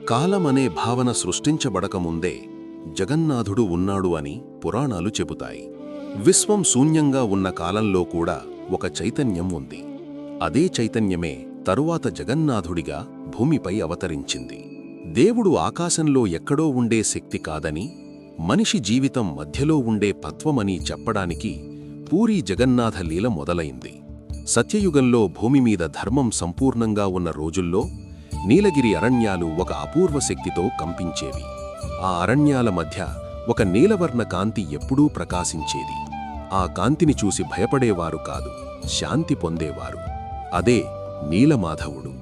కాలమనే భావన సృష్టించబడకముందే జగన్నాథుడు ఉన్నాడు అని పురాణాలు చెబుతాయి. విశ్వం శూన్యంగా ఉన్న కాలంలో కూడా ఒక చైతన్యం ఉంది. అదే చైతన్యమే తరువాత జగన్నాథుడిగా భూమిపై అవతరించింది. దేవుడు ఆకాశంలో ఎక్కడో ఉండే శక్తి కాదని, మనిషి జీవితం మధ్యలో ఉండే పత్వమని చెప్పడానికి పూరీ జగన్నాథ లీల మొదలైంది. సత్యయుగంలో భూమిమీద ధర్మం సంపూర్ణంగా ఉన్న రోజుల్లో నీలగిరి అరణ్యాలు ఒక అపూర్వ శక్తితో కంపించేవి. ఆ అరణ్యాల మధ్య ఒక నీలవర్ణ కాంతి ఎప్పుడూ ప్రకాశించేది. ఆ కాంతిని చూసి భయపడేవారు కాదు, శాంతి పొందేవారు. అదే నీలమాధవుడు.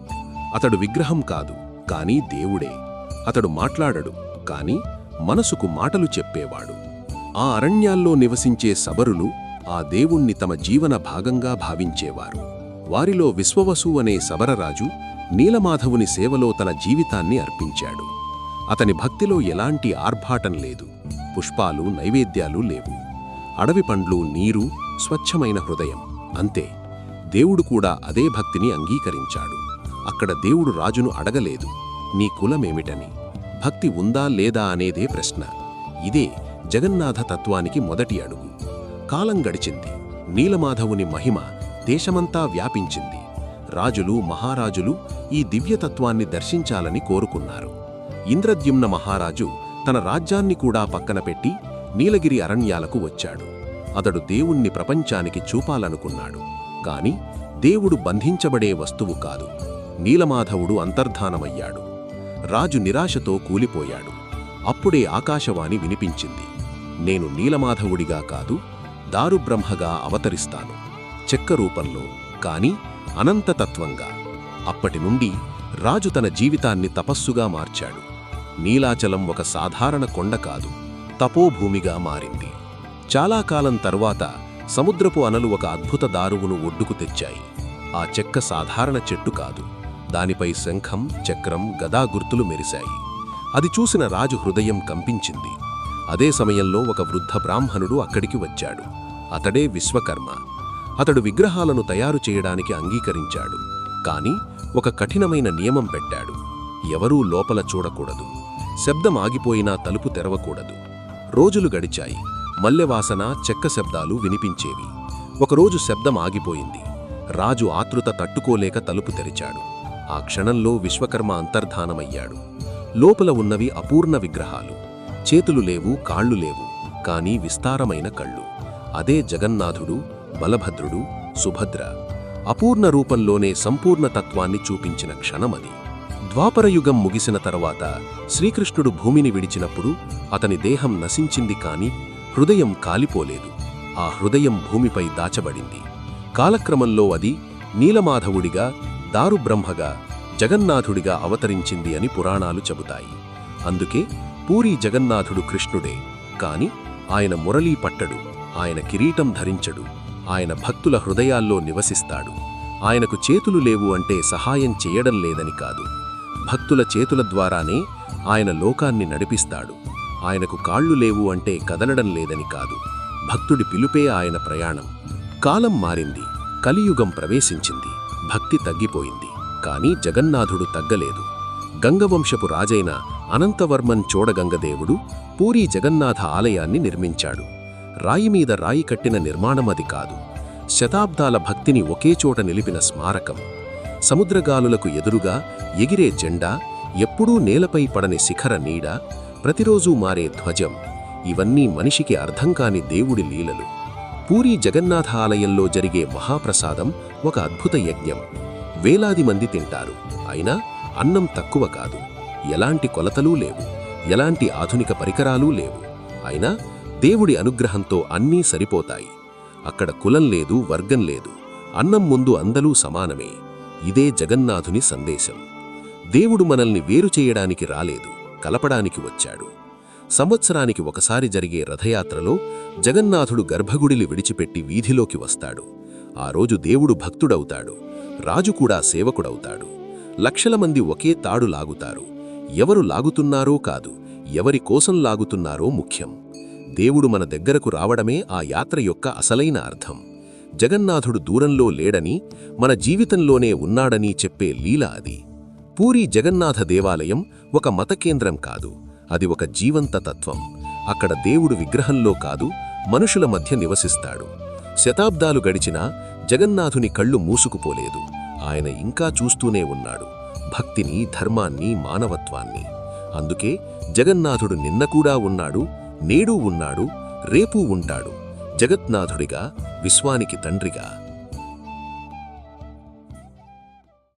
అతడు విగ్రహం కాదు, కాని దేవుడే. అతడు మాట్లాడడు, కాని మనసుకు మాటలు చెప్పేవాడు. ఆ అరణ్యాల్లో నివసించే సబరులు ఆ దేవుణ్ణి తమ జీవన భాగంగా భావించేవారు. వారిలో విశ్వవసు అనే సబరరాజు నీలమాధవుని సేవలో తన జీవితాన్ని అర్పించాడు. అతని భక్తిలో ఎలాంటి ఆర్భాటం లేదు. పుష్పాలు, నైవేద్యాలు లేవు. అడవి పండ్లు, నీరు, స్వచ్ఛమైన హృదయం అంతే. దేవుడు కూడా అదే భక్తిని అంగీకరించాడు. అక్కడ దేవుడు రాజును అడగలేదు, నీ కులమేమిటని. భక్తి ఉందా లేదా అనేదే ప్రశ్న. ఇదే జగన్నాథ తత్వానికి మొదటి అడుగు. కాలం గడిచింది. నీలమాధవుని మహిమ దేశమంతా వ్యాపించింది. రాజులు, మహారాజులు ఈ దివ్యతత్వాన్ని దర్శించాలని కోరుకున్నారు. ఇంద్రద్యుమ్న మహారాజు తన రాజ్యాన్ని కూడా పక్కన పెట్టి నీలగిరి అరణ్యాలకు వచ్చాడు. అతడు దేవుణ్ణి ప్రపంచానికి చూపాలనుకున్నాడు. కాని దేవుడు బంధించబడే వస్తువు కాదు. నీలమాధవుడు అంతర్ధానమయ్యాడు. రాజు నిరాశతో కూలిపోయాడు. అప్పుడే ఆకాశవాణి వినిపించింది, నేను నీలమాధవుడిగా కాదు, దారుబ్రహ్మగా అవతరిస్తాను. చెక్క రూపంలో, కాని అనంతతత్వంగా. అప్పటి నుండి రాజు తన జీవితాన్ని తపస్సుగా మార్చాడు. నీలాచలం ఒక సాధారణ కొండ కాదు, తపోభూమిగా మారింది. చాలా కాలం తర్వాత సముద్రపు అనలు ఒక అద్భుత దారువును ఒడ్డుకు తెచ్చాయి. ఆ చెక్క సాధారణ చెట్టు కాదు. దానిపై శంఖం, చక్రం, గదా గుర్తులు మెరిశాయి. అది చూసిన రాజు హృదయం కంపించింది. అదే సమయంలో ఒక వృద్ధ బ్రాహ్మణుడు అక్కడికి వచ్చాడు. అతడే విశ్వకర్మ. అతడు విగ్రహాలను తయారు చేయడానికి అంగీకరించాడు. కాని ఒక కఠినమైన నియమం పెట్టాడు. ఎవరూ లోపల చూడకూడదు. శబ్దం ఆగిపోయినా తలుపు తెరవకూడదు. రోజులు గడిచాయి. మల్లెవాసన, చెక్క శబ్దాలు వినిపించేవి. ఒకరోజు శబ్దం ఆగిపోయింది. రాజు ఆతృత తట్టుకోలేక తలుపు తెరిచాడు. ఆ క్షణంలో విశ్వకర్మ అంతర్ధానమయ్యాడు. లోపల ఉన్నవి అపూర్ణ విగ్రహాలు. చేతులు లేవు, కాళ్ళు లేవు, కాని విస్తారమైన కళ్ళు. అదే జగన్నాథుడు, బలభద్రుడు, సుభద్ర. అపూర్ణ రూపంలోనే సంపూర్ణ తత్వాన్ని చూపించిన క్షణమది. ద్వాపరయుగం ముగిసిన తర్వాత శ్రీకృష్ణుడు భూమిని విడిచినప్పుడు అతని దేహం నశించింది, కాని హృదయం కాలిపోలేదు. ఆ హృదయం భూమిపై దాచబడింది. కాలక్రమంలో అది నీలమాధవుడిగా, దారుబ్రహ్మగా, జగన్నాథుడిగా అవతరించింది అని పురాణాలు చెబుతాయి. అందుకే పూరీ జగన్నాథుడు కృష్ణుడే, కాని ఆయన మురళీ పట్టడు, ఆయన కిరీటం ధరించడు. ఆయన భక్తుల హృదయాల్లో నివసిస్తాడు. ఆయనకు చేతులు లేవు అంటే సహాయం చేయడం లేదని కాదు. భక్తుల చేతుల ద్వారానే ఆయన లోకాన్ని నడిపిస్తాడు. ఆయనకు కాళ్ళు లేవు అంటే కదలడం లేదని కాదు. భక్తుడి పిలుపే ఆయన ప్రయాణం. కాలం మారింది. కలియుగం ప్రవేశించింది. భక్తి తగ్గిపోయింది. కాని జగన్నాథుడు తగ్గలేదు. గంగవంశపు రాజైన అనంతవర్మన్ చోడగంగదేవుడు పూరీ జగన్నాథ ఆలయాన్ని నిర్మించాడు. రాయిమీద రాయి కట్టిన నిర్మాణమది కాదు. శతాబ్దాల భక్తిని ఒకేచోట నిలిపిన స్మారకం. సముద్రగాలులకు ఎదురుగా ఎగిరే జెండా, ఎప్పుడూ నేలపై పడని శిఖర నీడ, ప్రతిరోజూ మారే ధ్వజం, ఇవన్నీ మనిషికి అర్థం కాని దేవుడి లీలలు. పూరీ జగన్నాథ ఆలయంలో జరిగే మహాప్రసాదం ఒక అద్భుత యజ్ఞం. వేలాది మంది తింటారు. అయినా అన్నం తక్కువ కాదు. ఎలాంటి కొలతలూ లేవు, ఎలాంటి ఆధునిక పరికరాలూ లేవు. అయినా దేవుడి అనుగ్రహంతో అన్నీ సరిపోతాయి. అక్కడ కులం లేదు, వర్గం లేదు. అన్నం ముందు అందరూ సమానమే. ఇదే జగన్నాథుని సందేశం. దేవుడు మనల్ని వేరు చేయడానికి రాలేదు, కలపడానికి వచ్చాడు. సంవత్సరానికి ఒకసారి జరిగే రథయాత్రలో జగన్నాథుడు గర్భగుడిని విడిచిపెట్టి వీధిలోకి వస్తాడు. ఆ రోజు దేవుడు భక్తుడవుతాడు, రాజు కూడా సేవకుడవుతాడు. లక్షల మంది ఒకే తాడు లాగుతారు. ఎవరు లాగుతున్నారో కాదు, ఎవరి కోసం లాగుతున్నారో ముఖ్యం. దేవుడు మన దగ్గరకు రావడమే ఆ యాత్ర యొక్క అసలైన అర్థం. జగన్నాథుడు దూరంలో లేడని, మన జీవితంలోనే ఉన్నాడని చెప్పే లీల అది. పూరీ జగన్నాథ దేవాలయం ఒక మత కేంద్రం కాదు, అది ఒక జీవంత తత్వం. అక్కడ దేవుడు విగ్రహంలో కాదు, మనుషుల మధ్య నివసిస్తాడు. శతాబ్దాలు గడిచినా జగన్నాథుని కళ్ళు మూసుకుపోలేదు. ఆయన ఇంకా చూస్తూనే ఉన్నాడు, భక్తిని, ధర్మాన్ని, మానవత్వాన్ని. అందుకే జగన్నాథుడు నిన్న కూడా ఉన్నాడు, నేడూ ఉన్నాడు, రేపూ ఉంటాడు. జగన్నాథుడిగా, విశ్వానికి తండ్రిగా.